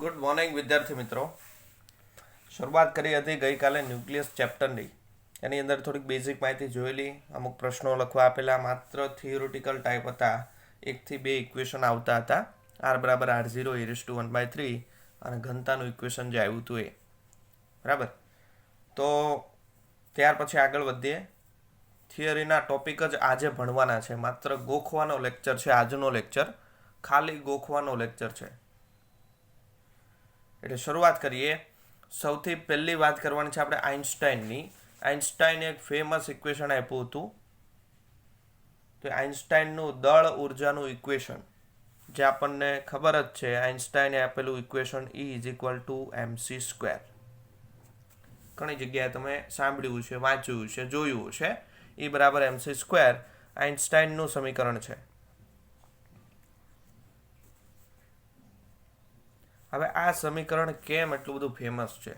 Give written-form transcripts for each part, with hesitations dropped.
Good morning વિદ્યાર્થી મિત્રો. શરૂઆત કરી હતી ગઈકાલે ન્યુક્લિયસ ચેપ્ટરની. એની અંદર થોડીક બેઝિક માહિતી જોયેલી, અમુક પ્રશ્નો લખવા આપેલા, માત્ર થિયોરિટિકલ ટાઈપ હતા. 1 થી 2 ઇક્વેશન આવતા હતા, r બરાબર r0 e⁻1/3 અને ઘનતાનું ઇક્વેશન જે આવ્યું હતું એ. બરાબર. તો ત્યાર પછી આગળ વધીએ. થિયરીના ટોપિક જ આજે ભણવાના છે, માત્ર ગોખવાનો લેક્ચર છે આજનો લેક્ચર, ખાલી ગોખવાનો લેક્ચર છે. એટલે શરૂઆત કરીએ. સૌથી પહેલી વાત કરવાની છે આપણે આઇન્સ્ટાઈનની. આઇન્સ્ટાઈને એક ફેમસ ઇક્વેશન આપ્યું હતું, તો આઇન્સ્ટાઈનનું દળ ઉર્જાનું ઇક્વેશન, જે આપણને ખબર જ છે. આઇન્સ્ટાઈને આપેલું ઇક્વેશન E = mc². ઘણી જગ્યાએ તમે સાંભળ્યું છે, વાંચ્યું છે, જોયું છે. E બરાબર mc² આઇન્સ્ટાઈનનું સમીકરણ છે. હવે આ સમીકરણ કેમ એટલું બધું ફેમસ છે,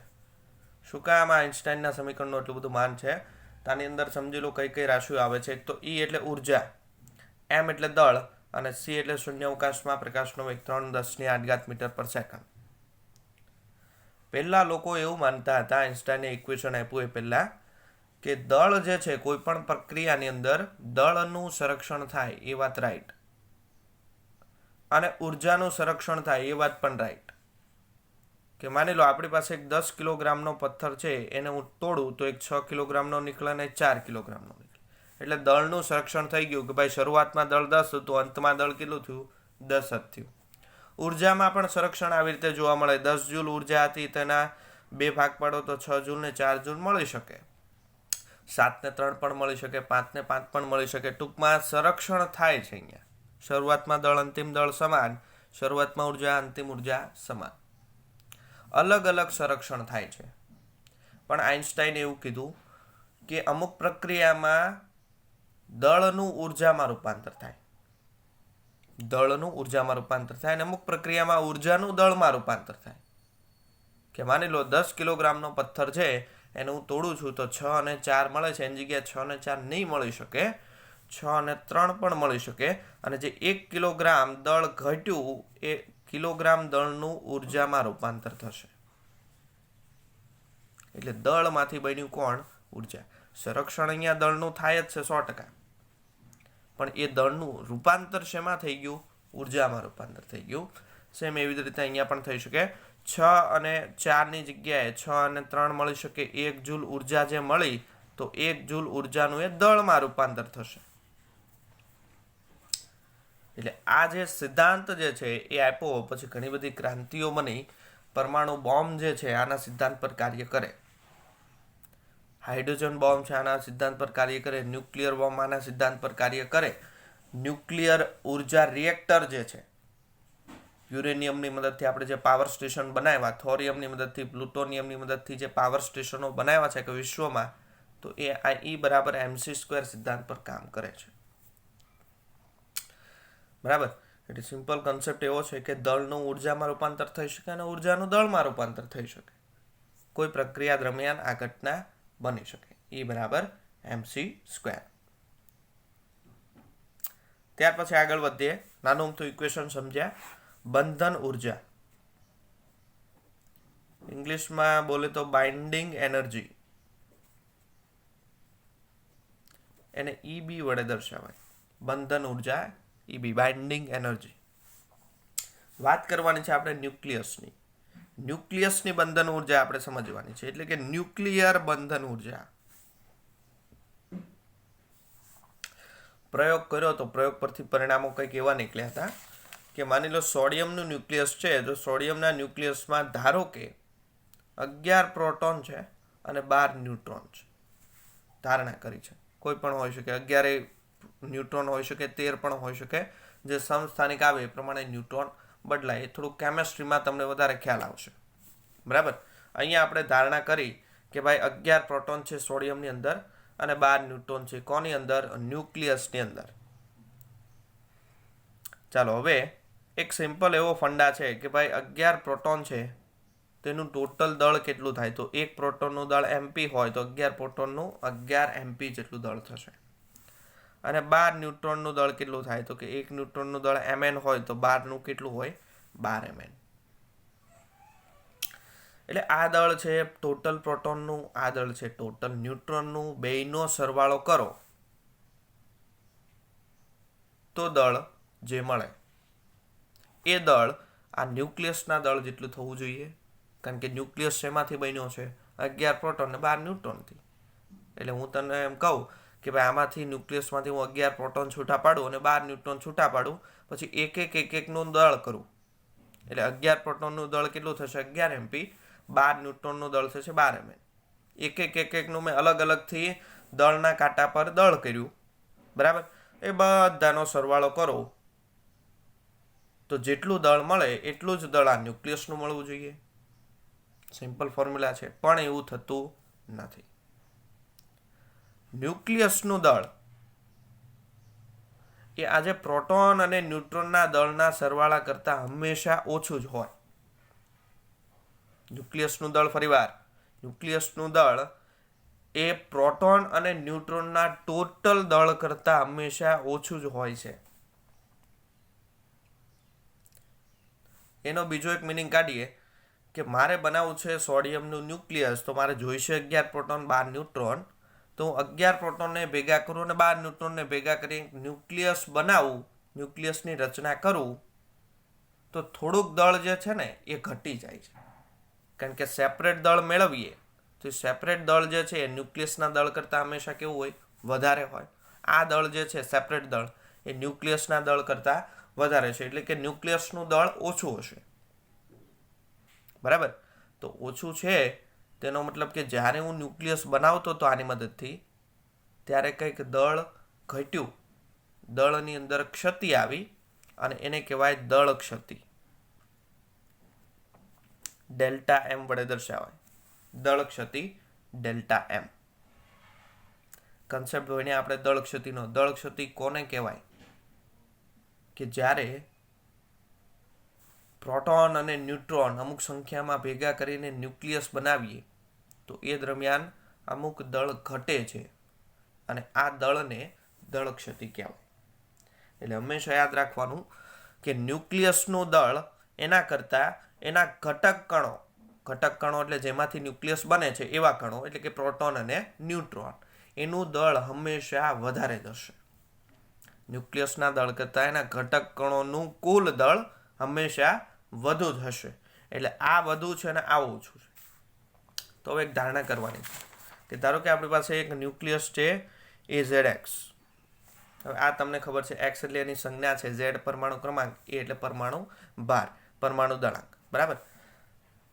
શું કામ આઇન્સ્ટાઈનના સમીકરણનું એટલું બધું માન છે? આની અંદર સમજી લો કઈ કઈ રાશિઓ આવે છે. એક તો E એટલે ઉર્જા, M એટલે દળ અને C એટલે શૂન્યાવકાશમાં પ્રકાશનો વેગ 3×10⁸ મીટર/સેકન્ડ. પહેલા લોકો એવું માનતા હતા, આઇન્સ્ટાઈને ઇક્વેશન આપ્યું એ પહેલા, કે દળ જે છે કોઈ પણ પ્રક્રિયાની અંદર દળનું સંરક્ષણ થાય એ વાત રાઈટ, અને ઉર્જાનું સંરક્ષણ થાય એ વાત પણ રાઈટ. કે માની લો આપણી પાસે એક 10 કિલોગ્રામનો પથ્થર છે, એને હું તોડું તો એક 6 કિલોગ્રામનો નીકળે અને 4 કિલોગ્રામનો નીકળે. એટલે દળનું સંરક્ષણ થઈ ગયું કે ભાઈ શરૂઆતમાં દળ 10 હતું, અંતમાં દળ કેટલું થયું? 10 જ થયું. ઉર્જામાં પણ સંરક્ષણ આવી રીતે જોવા મળે. 10 જૂલ ઉર્જા હતી, તેના 2 ભાગ પાડો તો 6 જૂલ ને 4 જૂલ મળી શકે, 7 ને 3 પણ મળી શકે, 5 ને 5 પણ મળી શકે. ટૂંકમાં સંરક્ષણ થાય છે અહીંયા. શરૂઆતમાં દળ અંતિમ દળ સમાન, શરૂઆતમાં ઉર્જા અંતિમ ઉર્જા સમાન, અલગ અલગ સંરક્ષણ થાય છે. પણ આઇન્સ્ટાઈને એવું કીધું કે અમુક પ્રક્રિયામાં દળનું ઉર્જામાં રૂપાંતર થાય, અને અમુક પ્રક્રિયામાં ઉર્જાનું દળમાં રૂપાંતર થાય. કે માની લો 10 કિલોગ્રામનો પથ્થર છે, એને હું તોડું છું તો 6 અને 4 મળે છે, એની જગ્યાએ 6 અને 4 નહીં મળી શકે, 6 અને 3 પણ મળી શકે. અને જે 1 કિલોગ્રામ દળ ઘટ્યું એ કિલોગ્રામ દળનું ઉર્જામાં રૂપાંતર થશે. એટલે દળમાંથી બન્યું કોણ? ઉર્જા. સંરક્ષણ અહીંયા દળનું થાય જ છે 100%, પણ એ દળનું રૂપાંતર શેમાં થઈ ગયું? ઉર્જામાં રૂપાંતર થઈ ગયું. સેમ એવી જ રીતે અહીંયા પણ થઈ શકે. 6 અને 4ની જગ્યાએ 6 અને 3 મળી શકે. 1 જૂલ ઉર્જા જે મળી, તો 1 જૂલ ઉર્જાનું એ દળમાં રૂપાંતર થશે. એટલે આ જે સિદ્ધાંત જે છે એ આપ્યો પછી ઘણી બધી ક્રાંતિઓ બની. પરમાણુ બોમ્બ જે છે આના સિદ્ધાંત પર કાર્ય કરે, હાઇડ્રોજન બોમ્બ છે આના સિદ્ધાંત પર કાર્ય કરે, ન્યુક્લિયર બોમ્બ આના સિદ્ધાંત પર કાર્ય કરે. ન્યુક્લિયર ઉર્જા રિએક્ટર જે છે, યુરેનિયમની મદદથી આપણે જે પાવર સ્ટેશન બનાવ્યા, થોરિયમની મદદથી, પ્લુટોનિયમની મદદથી જે પાવર સ્ટેશનો બનાવ્યા છે કે વિશ્વમાં, તો એ આ E બરાબર mc² સિદ્ધાંત પર કામ કરે છે. બરાબર. એટલે સિમ્પલ કન્સેપ્ટ એવો છે કે દળનું ઉર્જામાં રૂપાંતર થઈ શકે અને ઉર્જાનું દળમાં રૂપાંતર થઈ શકે. કોઈ પ્રક્રિયા દરમિયાન આ ઘટના બની શકે. E બરાબર mc². ત્યાર પછી આગળ વધીએ. નાનું અમથું ઇક્વેશન સમજ્યા. બંધન ઉર્જા, ઇંગ્લિશમાં બોલે તો બાઇન્ડિંગ એનર્જી, એને EB વડે દર્શાવાય. બંધન ઉર્જા EB, બાઇન્ડિંગ એનર્જી. વાત કરવાની છે આપણે ન્યુક્લિયસની. ન્યુક્લિયસની બંધન ઉર્જા આપણે સમજવાની છે. એટલે કે ન્યુક્લિયર બંધન ઉર્જા. પ્રયોગ કર્યો તો પ્રયોગ પરથી પરિણામો કંઈક એવા નીકળ્યા હતા કે માની લો સોડિયમનું ન્યુક્લિયસ છે, તો સોડિયમના ન્યુક્લિયસમાં ધારો કે 11 પ્રોટોન છે અને 12 ન્યુટ્રોન છે. ધારણા કરી છે, કોઈ પણ હોઈ શકે, 11 ન્યુટ્રોન હોઈ શકે, 13 પણ હોઈ શકે. જે સમસ્થાનિક આવે એ પ્રમાણે ન્યુટ્રોન બદલાય. એ થોડુંક કેમેસ્ટ્રીમાં તમને વધારે ખ્યાલ આવશે. બરાબર. અહીંયા આપણે ધારણા કરી કે ભાઈ 11 પ્રોટોન છે સોડિયમની અંદર અને 12 ન્યુટ્રોન છે કોની અંદર? ન્યુક્લિયસની અંદર. ચાલો હવે એક સિમ્પલ એવો ફંડા છે કે ભાઈ 11 પ્રોટોન છે, તેનું ટોટલ દળ કેટલું થાય? તો એક પ્રોટોનનું દળ MP હોય તો 11 પ્રોટોનનું 11 MP જેટલું દળ થશે. અને 12 ન્યુટ્રોનનું દળ કેટલું થાય? તો કે એક ન્યુટ્રોનનું દળ Mn હોય તો 12નું કેટલું હોય? 12 Mn. એટલે આ દળ છે ટોટલ પ્રોટોનનું, આ દળ છે ટોટલ ન્યુટ્રોનનું, બેયનો સરવાળો કરો તો દળ જે મળે એ દળ આ ન્યુક્લિયસના દળ જેટલું થવું જોઈએ, કારણ કે ન્યુક્લિયસ શેમાંથી બન્યો છે? 11 પ્રોટોન ને 12 ન્યુટ્રોનથી. એટલે હું તને એમ કહું કે ભાઈ આમાંથી ન્યુક્લિયસમાંથી હું 11 પ્રોટોન છૂટા પાડું અને 12 ન્યુટ્રોન છૂટા પાડું, પછી એક એકનું દળ કરું, એટલે 11 પ્રોટોનનું દળ કેટલું થશે? 11 MP. 12 ન્યુટ્રોનનું દળ થશે 12 Mn. એકનું મેં અલગ અલગથી દળના કાંટા પર દળ કર્યું, બરાબર? એ બધાનો સરવાળો કરો તો જેટલું દળ મળે એટલું જ દળ આ ન્યુક્લિયસનું મળવું જોઈએ. સિમ્પલ ફોર્મ્યુલા છે, પણ એવું થતું નથી. ન્યુક્લિયસનું દળ એ આજે પ્રોટોન અને ન્યુટ્રોનના દળના સરવાળા કરતાં હંમેશા ઓછું જ હોય. ન્યુક્લિયસનું દળ, ફરીવાર, ન્યુક્લિયસનું દળ એ પ્રોટોન અને ન્યુટ્રોનના ટોટલ દળ કરતાં હંમેશા ઓછું જ હોય છે. એનો બીજો એક મિનિંગ કાઢીએ કે મારે બનાવવું છે સોડિયમનું ન્યુક્લિયસ, તો મારે જોઈશે 11 પ્રોટોન 12 ન્યુટ્રોન. તો હું 11 પ્રોટોનને ભેગા કરું અને 12 ન્યુટ્રોનને ભેગા કરી ન્યુક્લિયસ બનાવું, ન્યુક્લિયસની રચના કરું, તો થોડુંક દળ જે છે ને એ ઘટી જાય છે. કારણ કે સેપરેટ દળ મેળવીએ તો સેપરેટ દળ જે છે એ ન્યુક્લિયસના દળ કરતાં હંમેશા કેવું હોય? વધારે હોય. આ દળ જે છે સેપરેટ દળ એ ન્યુક્લિયસના દળ કરતાં વધારે છે, એટલે કે ન્યુક્લિયસનું દળ ઓછું હશે, બરાબર? તો ઓછું છે તેનો મતલબ કે જ્યારે હું ન્યુક્લિયસ બનાવતો હતો આની મદદથી, ત્યારે કંઈક દળ ઘટ્યું, દળની અંદર ક્ષતિ આવી અને એને કહેવાય દળ ક્ષતિ. ડેલ્ટા એમ વડે દર્શાવાય, દળ ક્ષતિ ડેલ્ટા એમ. કન્સેપ્ટ જોઈને આપણે દળ ક્ષતિનો, દળ ક્ષતિ કોને કહેવાય? કે જ્યારે પ્રોટોન અને ન્યુટ્રોન અમુક સંખ્યામાં ભેગા કરીને ન્યુક્લિયસ બનાવીએ તો એ દરમિયાન અમુક દળ ઘટે છે અને આ દળને દળ ક્ષતિ કહેવાય. એટલે હંમેશા યાદ રાખવાનું કે ન્યુક્લિયસનું દળ એના કરતાં એના ઘટક કણો એટલે જેમાંથી ન્યુક્લિયસ બને છે એવા કણો, એટલે કે પ્રોટોન અને ન્યુટ્રોન, એનું દળ હંમેશા વધારે થશે. ન્યુક્લિયસના દળ કરતાં એના ઘટક કણોનું કુલ દળ હંમેશા વધુ જ હશે. એટલે આ વધુ છે અને આ ઓછું છે. તો હવે એક ધારણા કરવાની છે કે ધારો કે આપણી પાસે એક ન્યુક્લિયસ છે AZX. હવે આ તમને ખબર છે, એક્સ એટલે એની સંજ્ઞા છે, ઝેડ પરમાણુ ક્રમાંક, એ એટલે પરમાણુ ભાર, પરમાણુ દળાંક, બરાબર?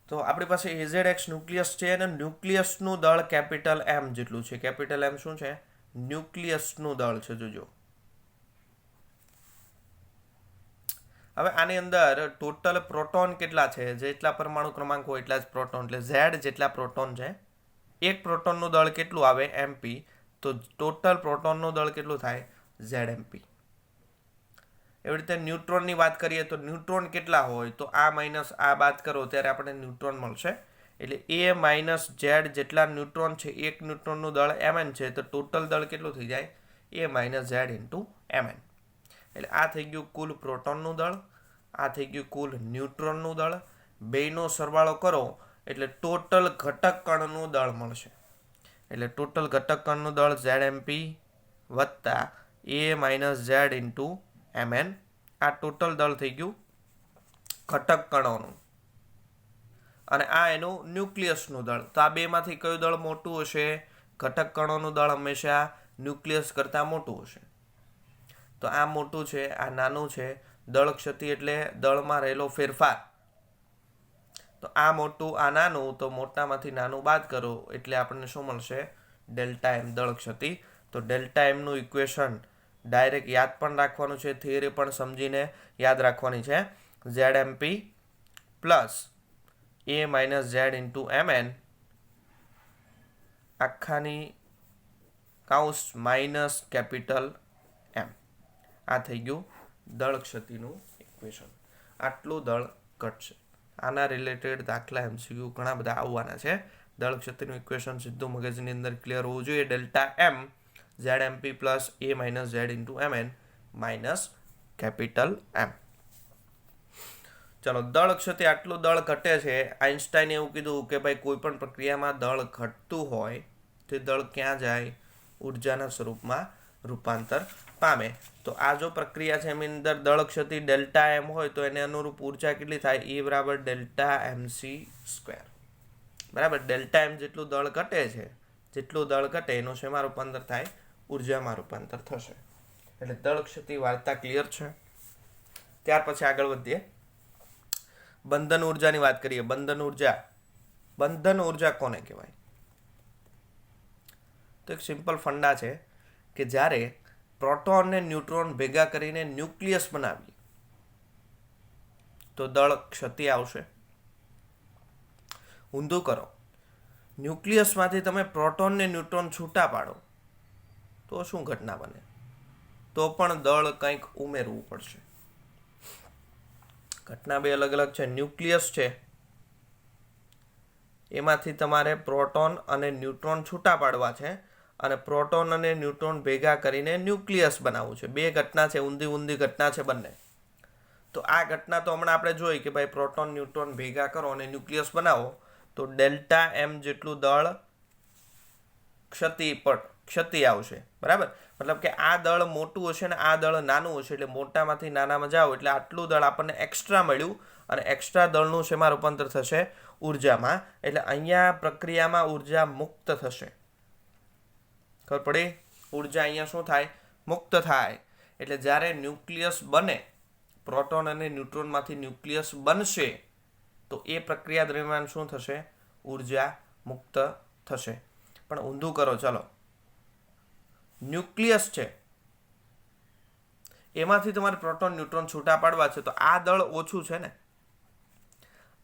તો આપણી પાસે AZX ન્યુક્લિયસ છે અને ન્યુક્લિયસનું દળ કેપિટલ M જેટલું છે. કેપિટલ M શું છે? ન્યુક્લિયસનું દળ છે, જોજો. હવે આની અંદર ટોટલ પ્રોટોન કેટલા છે? જેટલા પરમાણુ ક્રમાંક હોય એટલા જ પ્રોટોન, એટલે ઝેડ જેટલા પ્રોટોન છે. એક પ્રોટોનનું દળ કેટલું આવે? MP. તો ટોટલ પ્રોટોનનું દળ કેટલું થાય? ZMP. એવી રીતે ન્યુટ્રોનની વાત કરીએ તો ન્યુટ્રોન કેટલા હોય? તો આ માઇનસ આ બાદ કરો ત્યારે આપણને ન્યુટ્રોન મળશે. એટલે A માઇનસ Z જેટલા ન્યુટ્રોન છે, એક ન્યુટ્રોનનું દળ Mn છે, તો ટોટલ દળ કેટલું થઈ જાય? A minus Z into Mn. એટલે આ થઈ ગયું કુલ પ્રોટોનનું દળ, આ થઈ ગયું કુલ ન્યુટ્રોનનું દળ. બેયનો સરવાળો કરો એટલે ટોટલ ઘટક કણનું દળ મળશે. એટલે ટોટલ ઘટક કણનું દળ ZMP વત્તા A minus Z into Mn. આ ટોટલ દળ થઈ ગયું ઘટક કણોનું, અને આ એનું ન્યુક્લિયસનું દળ. તો આ બેમાંથી કયું દળ મોટું હશે? ઘટક કણોનું દળ હંમેશા ન્યુક્લિયસ કરતાં મોટું હશે. તો આ મોટું છે, આ નાનું છે. દળ ક્ષતિ એટલે દળમાં રહેલો ફેરફાર. તો આ મોટું, આ નાનું, તો મોટામાંથી નાનું બાદ કરો એટલે આપણને શું મળશે? ડેલ્ટા એમ, દળ ક્ષતિ. તો ડેલ્ટા એમનું ઇક્વેશન ડાયરેક્ટ યાદ પણ રાખવાનું છે, થિયરી પણ સમજીને યાદ રાખવાની છે. ZMP plus A minus Z into Mn આખાની કાઉન્સ માઇનસ કેપિટલ M. આ થઈ ગયું દળ ક્ષતિનું ઇક્વેશન. આટલું દળ ઘટશે. આના રિલેટેડ દાખલા MCQ ઘણા બધા આવવાના છે. દળ ક્ષતિનું ઇક્વેશન સીધું મગજની અંદર ક્લિયર હોવું જોઈએ. Delta M ZMP plus A minus Z into Mn minus capital M. ચલો, દળ ક્ષતિ આટલું દળ ઘટે છે. આઇન્સ્ટાઈને એવું કીધું કે ભાઈ કોઈ પણ પ્રક્રિયામાં દળ ઘટતું હોય તે દળ ક્યાં જાય? ઉર્જાના સ્વરૂપમાં રૂપાંતર પામે. તો આ જો પ્રક્રિયા છે એની અંદર દળ ક્ષતિ ડેલ્ટા એમ હોય તો એને અનુરૂપ ઉર્જા કેટલી થાય? E બરાબર ડેલ્ટા MC સ્ક્વેર. બરાબર, ડેલ્ટા એમ જેટલું દળ ઘટે છે, જેટલું દળ ઘટે એનું શેમાં રૂપાંતર થાય? ઉર્જામાં રૂપાંતર થશે. એટલે દળ ક્ષતિ વાર્તા ક્લિયર છે. ત્યાર પછી આગળ વધીએ, બંધન ઉર્જાની વાત કરીએ. બંધન ઉર્જા કોને કહેવાય? તો એક સિમ્પલ ફંડા છે કે જ્યારે પ્રોટોન ને ન્યુટ્રોન ભેગા કરીને ન્યુક્લિયસ બનાવીએ તો દળ ક્ષતિ આવશે. ઊંધું કરો, ન્યુક્લિયસમાંથી તમે પ્રોટોન ને ન્યુટ્રોન છૂટા પાડો તો શું ઘટના બને? તો પણ દળ કંઈક ઉમેરવું પડશે. ઘટના બે અલગ અલગ છે. ન્યુક્લિયસ છે એમાંથી તમારે પ્રોટોન અને ન્યુટ્રોન છૂટા પાડવા છે અને પ્રોટોન અને ન્યુટ્રોન ભેગા કરીને ન્યુક્લિયસ બનાવવું છે. બે ઘટના છે, ઊંધી ઘટના છે બંને. તો આ ઘટના તો હમણાં આપણે જોઈ કે ભાઈ પ્રોટોન ન્યુટ્રોન ભેગા કરો અને ન્યુક્લિયસ બનાવો તો ડેલ્ટા એમ જેટલું દળ ક્ષતિ આવશે. બરાબર, મતલબ કે આ દળ મોટું હશે ને આ દળ નાનું હશે, એટલે મોટામાંથી નાનામાં જાઓ એટલે આટલું દળ આપણને એક્સ્ટ્રા મળ્યું અને એક્સ્ટ્રા દળનું શેમાં રૂપાંતર થશે? ઉર્જામાં. એટલે અહીંયા પ્રક્રિયામાં ઉર્જા મુક્ત થશે. ખબર પડી? ઉર્જા અહીંયા શું થાય? મુક્ત થાય. એટલે જ્યારે ન્યુક્લિયસ બને, પ્રોટોન અને ન્યુટ્રોનમાંથી ન્યુક્લિયસ બનશે તો એ પ્રક્રિયા દરમિયાન શું થશે? ઉર્જા મુક્ત થશે. પણ ઊંધું કરો, ચલો, ન્યુક્લિયસ છે એમાંથી તમારે પ્રોટોન ન્યુટ્રોન છૂટા પાડવા છે તો આ દળ ઓછું છે ને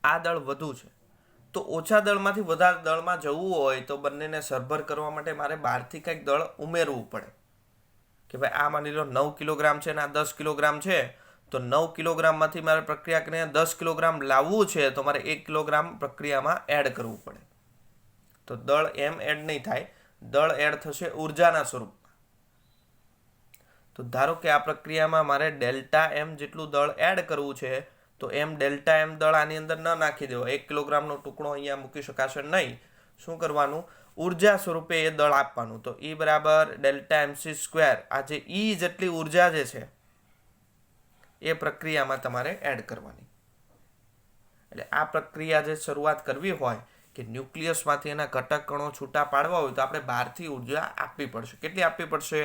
આ દળ વધુ છે. તો ઓછા દળમાંથી વધારે દળમાં જવું હોય તો બંનેને સરભર કરવા માટે મારે બહારથી કંઈક દળ ઉમેરવું પડે. કે ભાઈ આ માની લો 9 કિલોગ્રામ છે ને આ 10 કિલોગ્રામ છે, તો 9 કિલોગ્રામમાંથી મારે પ્રક્રિયા કરીને 10 કિલોગ્રામ લાવવું છે તો મારે 1 કિલોગ્રામ પ્રક્રિયામાં એડ કરવું પડે. તો દળ એમ એડ નહીં થાય, દળ એડ થશે ઉર્જાના સ્વરૂપમાં. તો ધારો કે આ પ્રક્રિયામાં મારે ડેલ્ટા એમ જેટલું દળ એડ કરવું છે તો એમ ડેલ્ટા એમ દળ આની અંદર ન નાખી દેવો. 1 કિલોગ્રામનો ટુકડો અહીંયા મૂકી શકાશે નહીં. શું કરવાનું? ઉર્જા સ્વરૂપે એ દળ આપવાનું. તો E બરાબર ડેલ્ટા MC સ્ક્વેર. આ જે E જેટલી ઉર્જા જે છે એ પ્રક્રિયામાં તમારે એડ કરવાની. એટલે આ પ્રક્રિયા જે શરૂઆત કરવી હોય કે ન્યુક્લિયસમાંથી એના ઘટક કણો છૂટા પાડવા હોય તો આપણે બહારથી ઉર્જા આપવી પડશે. કેટલી આપવી પડશે?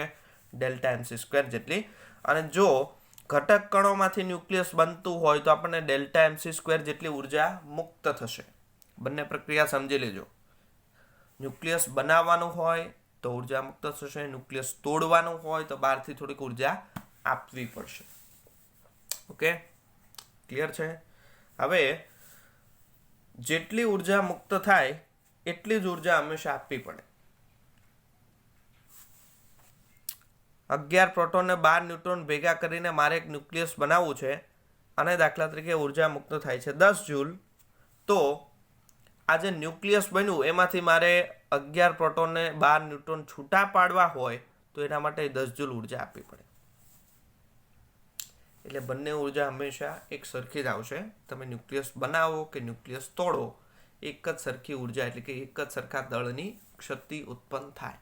ડેલ્ટા MC સ્ક્વેર જેટલી. અને જો ઘટક કણોમાંથી ન્યુક્લિયસ બનતું હોય તો આપણને ડેલ્ટા MC સ્ક્વેર જેટલી ઉર્જા મુક્ત થશે. બંને પ્રક્રિયા સમજી લેજો. ન્યુક્લિયસ બનાવવાનું હોય તો ઉર્જા મુક્ત થશે, ન્યુક્લિયસ તોડવાનું હોય તો બહારથી થોડીક ઉર્જા આપવી પડશે. ઓકે, ક્લિયર છે? હવે જેટલી ઉર્જા મુક્ત થાય એટલી જ ઉર્જા હંમેશા આપવી પડે. 11 પ્રોટોન ને 12 ન્યુટ્રોન ભેગા કરીને મારે એક ન્યુક્લિયસ બનાવવું છે અને દાખલા તરીકે ઉર્જા મુક્ત થાય છે 10 જૂલ. તો આ જે ન્યુક્લિયસ બન્યું એમાંથી મારે 11 પ્રોટોન ને 12 ન્યુટ્રોન છૂટા પાડવા હોય તો એના માટે 10 જૂલ ઉર્જા આપવી પડે. એટલે બંને ઉર્જા હંમેશા એક સરખી જ આવશે. તમે ન્યુક્લિયસ બનાવો કે ન્યુક્લિયસ તોડો, એક જ સરખી ઉર્જા એટલે કે એક જ સરખા દળની ક્ષતિ ઉત્પન્ન થાય.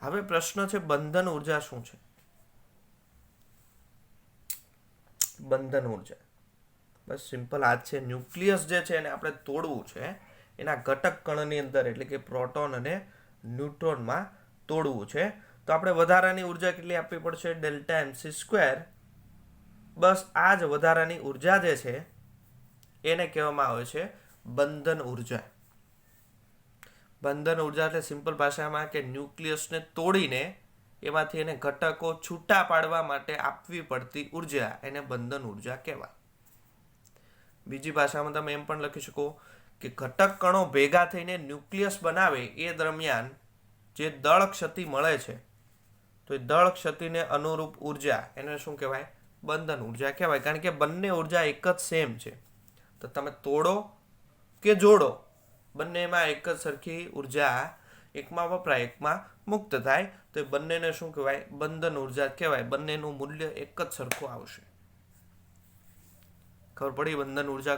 હવે પ્રશ્ન છે બંધન ઉર્જા શું છે? બંધન ઉર્જા બસ સિમ્પલ આ છે. ન્યુક્લિયસ જે છે એને આપણે તોડવું છે, એના ઘટક કણની અંદર એટલે કે પ્રોટોન અને ન્યુટ્રોનમાં તોડવું છે. તો આપણે વધારાની ઉર્જા કેટલી આપવી પડશે? Delta MC square. બસ આ જ વધારાની ઉર્જા જે છે એને કહેવામાં આવે છે બંધન ઉર્જા. બંધન ઉર્જા એટલે સિમ્પલ ભાષામાં કે ન્યુક્લિયસને તોડીને એમાંથી એને ઘટકો છૂટા પાડવા માટે આપવી પડતી ઉર્જા એને બંધન ઉર્જા કહેવાય. બીજી ભાષામાં તમે એમ પણ લખી શકો કે ઘટક કણો ભેગા થઈને ન્યુક્લિયસ બનાવે એ દરમિયાન જે દળ ક્ષતિ મળે છે તો એ દળ ક્ષતિને અનુરૂપ ઉર્જા એને શું કહેવાય? બંધન ઉર્જા કહેવાય. કારણ કે બંને ઉર્જા એક જ સેમ છે. તો તમે તોડો કે જોડો બંનેમાં એક જ સરખી ઉર્જા, એકમાં વપરાય એકમાં મુક્ત થાય તો એ બંનેને શું કહેવાય? બંધન ઉર્જા કહેવાય. બંનેનું મૂલ્ય એક જ સરખું આવશે. ખબર પડી બંધન ઉર્જા